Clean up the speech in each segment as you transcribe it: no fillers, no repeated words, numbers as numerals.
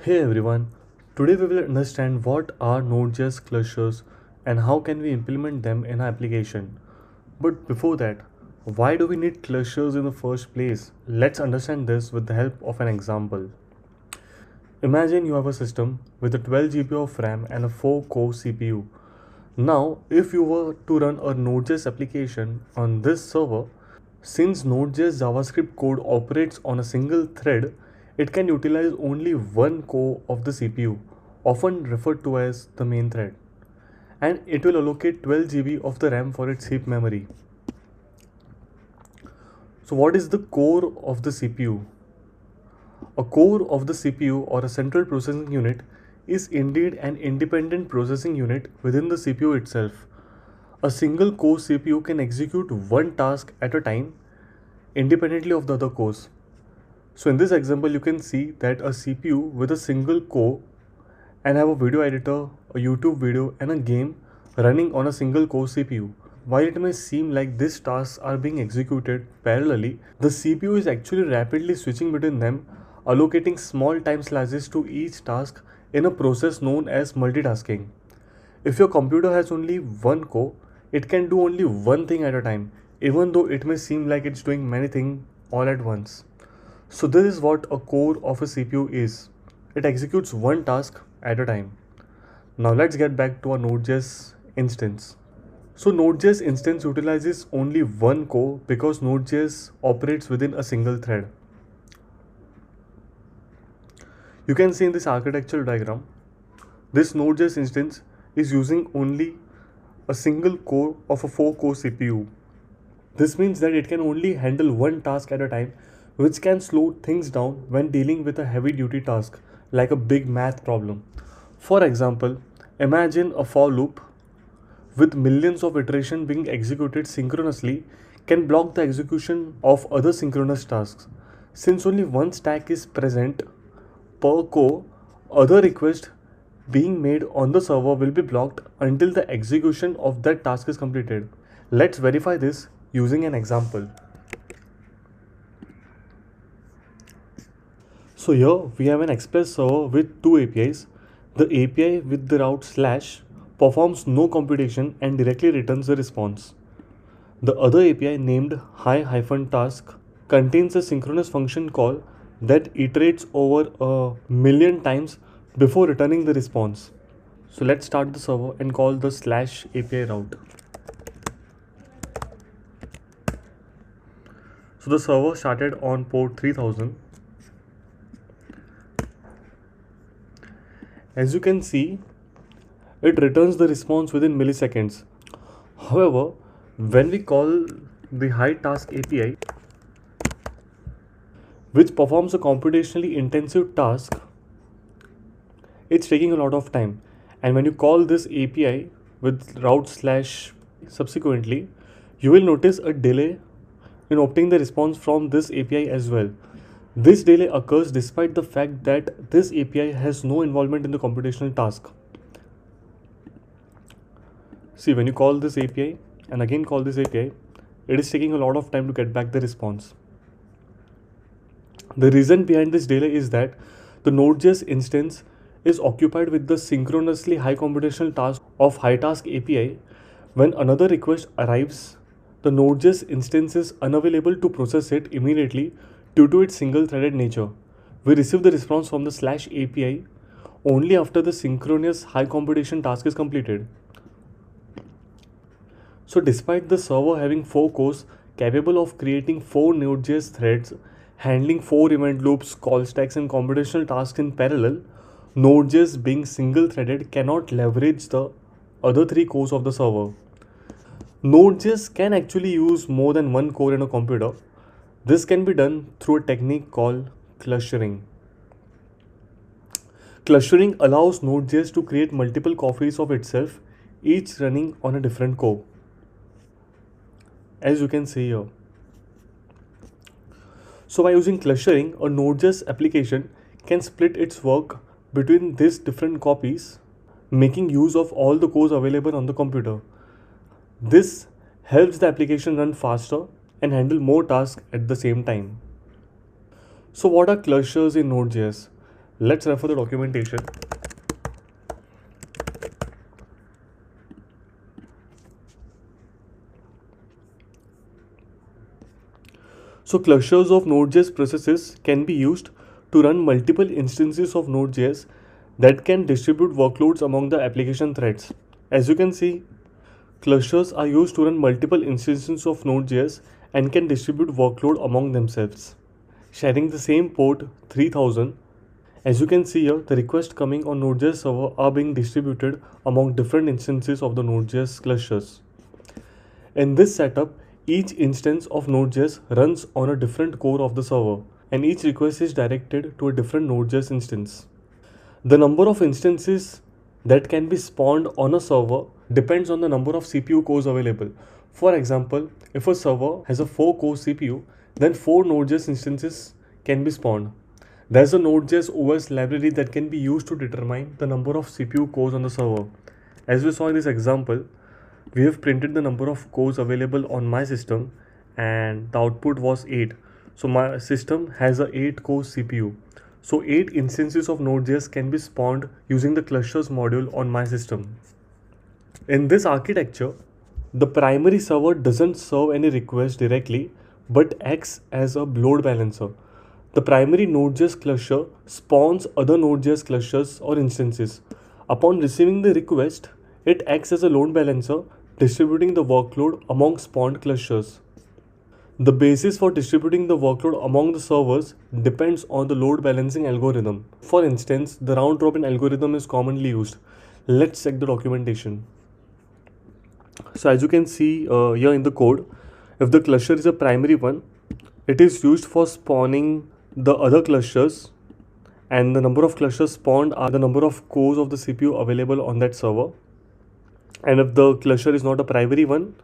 Hey everyone, today we will understand what are NodeJS clusters and how can we implement them in our application. But before that, why do we need clusters in the first place? Let's understand this with the help of an example. Imagine you have a system with a 12 GB of RAM and a 4-core CPU. Now, if you were to run a NodeJS application on this server, since NodeJS JavaScript code operates on a single thread, it can utilize only one core of the CPU, often referred to as the main thread, and it will allocate 12 GB of the RAM for its heap memory. So, what is the core of the CPU? A core of the CPU or a central processing unit is indeed an independent processing unit within the CPU itself. A single core CPU can execute one task at a time independently of the other cores. So in this example, you can see that a CPU with a single core and have a video editor, a YouTube video and a game running on a single core CPU. While it may seem like these tasks are being executed parallelly, the CPU is actually rapidly switching between them, allocating small time slices to each task in a process known as multitasking. If your computer has only one core, it can do only one thing at a time, even though it may seem like it's doing many things all at once. So this is what a core of a CPU is. It executes one task at a time. Now let's get back to our Node.js instance. So Node.js instance utilizes only one core because Node.js operates within a single thread. You can see in this architectural diagram, this Node.js instance is using only a single core of a 4-core CPU. This means that it can only handle one task at a time, which can slow things down when dealing with a heavy duty task like a big math problem. For example, imagine a for loop with millions of iterations being executed synchronously can block the execution of other synchronous tasks. Since only one stack is present per core, other requests being made on the server will be blocked until the execution of that task is completed. Let's verify this using an example. So here we have an Express server with two APIs. The API with the route slash performs no computation and directly returns the response. The other API named hi-task contains a synchronous function call that iterates over a million times before returning the response. So let's start the server and call the slash API route. So the server started on port 3000. As you can see, it returns the response within milliseconds. However, when we call the hi-task API, which performs a computationally intensive task, it's taking a lot of time. And when you call this API with route slash subsequently, you will notice a delay in obtaining the response from this API as well. This delay occurs despite the fact that this API has no involvement in the computational task. See, when you call this API and again call this API, it is taking a lot of time to get back the response. The reason behind this delay is that the Node.js instance is occupied with the synchronously high computational task of hi-task API. When another request arrives, the Node.js instance is unavailable to process it immediately due to its single-threaded nature. We receive the response from the slash API only after the synchronous high computation task is completed. So despite the server having 4 cores capable of creating 4 Node.js threads, handling 4 event loops, call stacks and computational tasks in parallel, Node.js being single-threaded cannot leverage the other 3 cores of the server. Node.js can actually use more than one core in a computer. This can be done through a technique called clustering. Clustering allows Node.js to create multiple copies of itself, each running on a different core. As you can see here. So by using clustering, a Node.js application can split its work between these different copies, making use of all the cores available on the computer. This helps the application run faster and handle more tasks at the same time. So what are clusters in Node.js? Let's refer the documentation. So clusters of NodeJS processes can be used to run multiple instances of NodeJS that can distribute workloads among the application threads. As you can see, clusters are used to run multiple instances of Node.js and can distribute workload among themselves. Sharing the same port 3000, as you can see here, the requests coming on Node.js server are being distributed among different instances of the Node.js clusters. In this setup, each instance of Node.js runs on a different core of the server, and each request is directed to a different Node.js instance. The number of instances that can be spawned on a server depends on the number of CPU cores available. For example, if a server has a 4-core CPU, then 4 Node.js instances can be spawned. There's a Node.js OS library that can be used to determine the number of CPU cores on the server. As we saw in this example, we have printed the number of cores available on my system and the output was 8. So my system has a 8-core CPU. So 8 instances of Node.js can be spawned using the clusters module on my system. In this architecture, the primary server doesn't serve any request directly but acts as a load balancer. The primary Node.js cluster spawns other Node.js clusters or instances. Upon receiving the request, it acts as a load balancer, distributing the workload among spawned clusters. The basis for distributing the workload among the servers depends on the load balancing algorithm. For instance, the round robin algorithm is commonly used. Let's check the documentation. So as you can see here in the code, if the cluster is a primary one, it is used for spawning the other clusters, and the number of clusters spawned are the number of cores of the CPU available on that server. And if the cluster is not a primary one,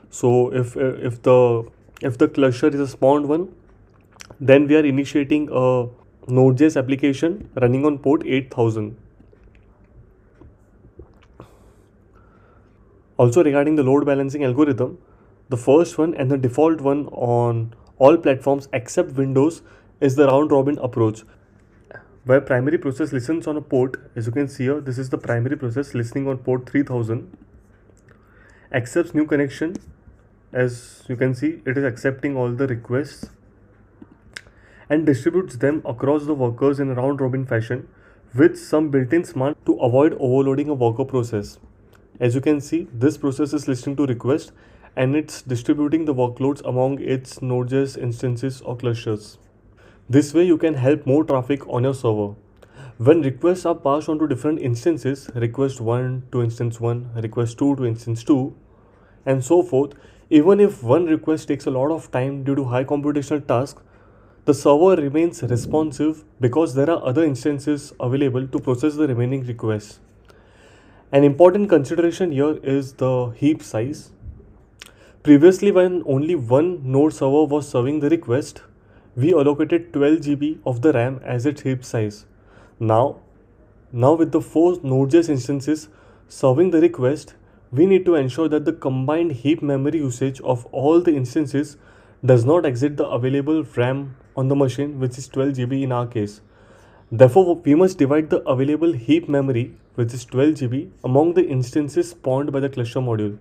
so if the cluster is a spawned one, then we are initiating a Node.js application running on port 8000. Also, regarding the load balancing algorithm, the first one and the default one on all platforms except Windows is the round robin approach, where primary process listens on a port. As you can see here, this is the primary process listening on port 3000, accepts new connection. As you can see, it is accepting all the requests and distributes them across the workers in a round robin fashion with some built-in smart to avoid overloading a worker process. As you can see, this process is listening to request and it's distributing the workloads among its Node.js instances or clusters. This way you can help more traffic on your server. When requests are passed on to different instances, request 1 to instance 1, request 2 to instance 2, and so forth, even if one request takes a lot of time due to high computational tasks, the server remains responsive because there are other instances available to process the remaining requests. An important consideration here is the heap size. Previously, when only one node server was serving the request, we allocated 12 GB of the RAM as its heap size. Now with the 4 Node.js instances serving the request, we need to ensure that the combined heap memory usage of all the instances does not exceed the available RAM on the machine, which is 12 GB in our case. Therefore, we must divide the available heap memory, which is 12 GB, among the instances spawned by the cluster module.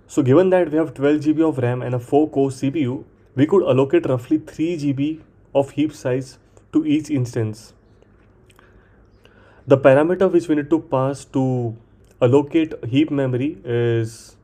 So given that we have 12 GB of RAM and a 4-core CPU, we could allocate roughly 3 GB of heap size to each instance. The parameter which we need to pass to allocate heap memory is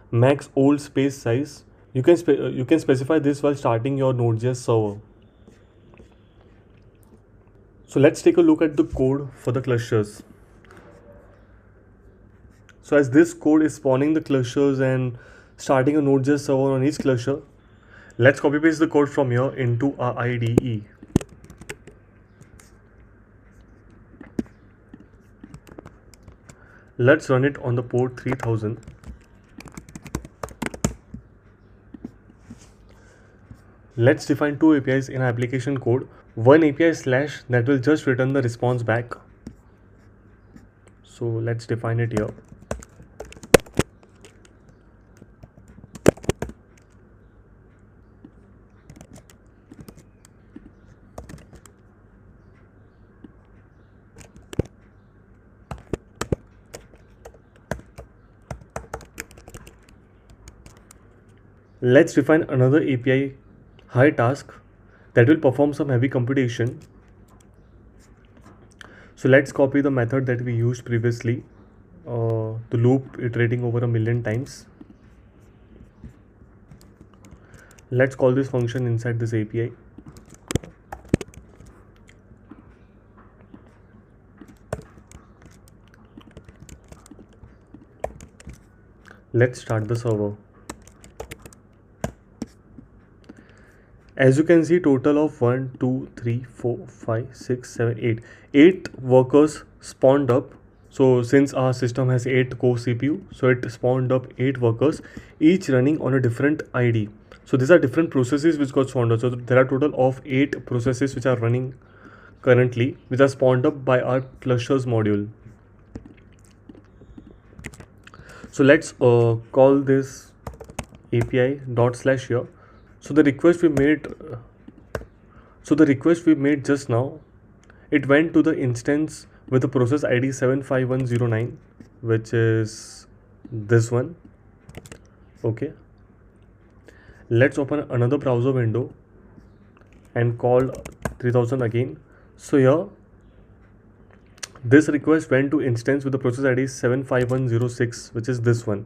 max old space size. You can specify this while starting your Node.js server. So let's take a look at the code for the clusters. So as this code is spawning the clusters and starting a Node.js server on each cluster, let's copy paste the code from here into our IDE. Let's run it on the port 3000. Let's define two APIs in our application code. One API slash that will just return the response back. So let's define it here. Let's define another API high task that will perform some heavy computation. So let's copy the method that we used previously, the loop iterating over 1,000,000 times. Let's call this function inside this API. Let's start the server. As you can see, total of 1, 2, 3, 4, 5, 6, 7, 8. 8 workers spawned up. So since our system has 8 core CPU, so it spawned up 8 workers, each running on a different ID. So these are different processes which got spawned up. So there are total of 8 processes which are running currently, which are spawned up by our clusters module. So let's call this API / here. So the request we made just now, it went to the instance with the process ID 75109, which is this one. Okay. Let's open another browser window and call 3000 again. So here, this request went to instance with the process ID 75106, which is this one.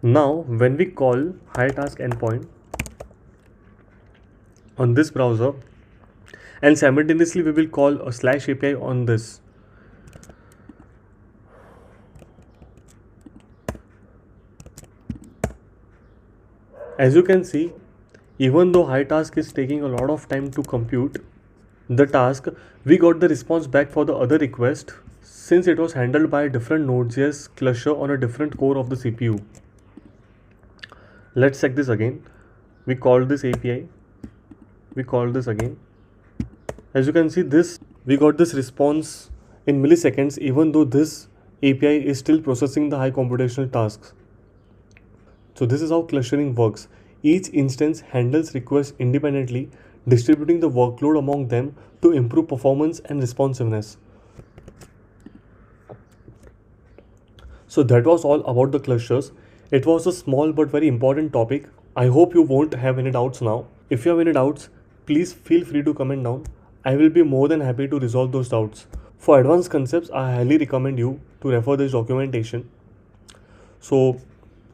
Now, when we call high task endpoint on this browser, and simultaneously we will call a /API on this. As you can see, even though high task is taking a lot of time to compute the task, we got the response back for the other request since it was handled by a different NodeJS cluster on a different core of the CPU. Let's check this again. We called this API. We called this again. As you can see, we got this response in milliseconds, even though this API is still processing the high computational tasks. So this is how clustering works. Each instance handles requests independently, distributing the workload among them to improve performance and responsiveness. So that was all about the clusters. It was a small but very important topic. I hope you won't have any doubts now. If you have any doubts, please feel free to comment down. I will be more than happy to resolve those doubts. For advanced concepts, I highly recommend you to refer this documentation. So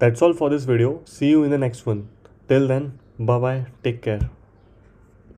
that's all for this video. See you in the next one. Till then, bye bye. Take care.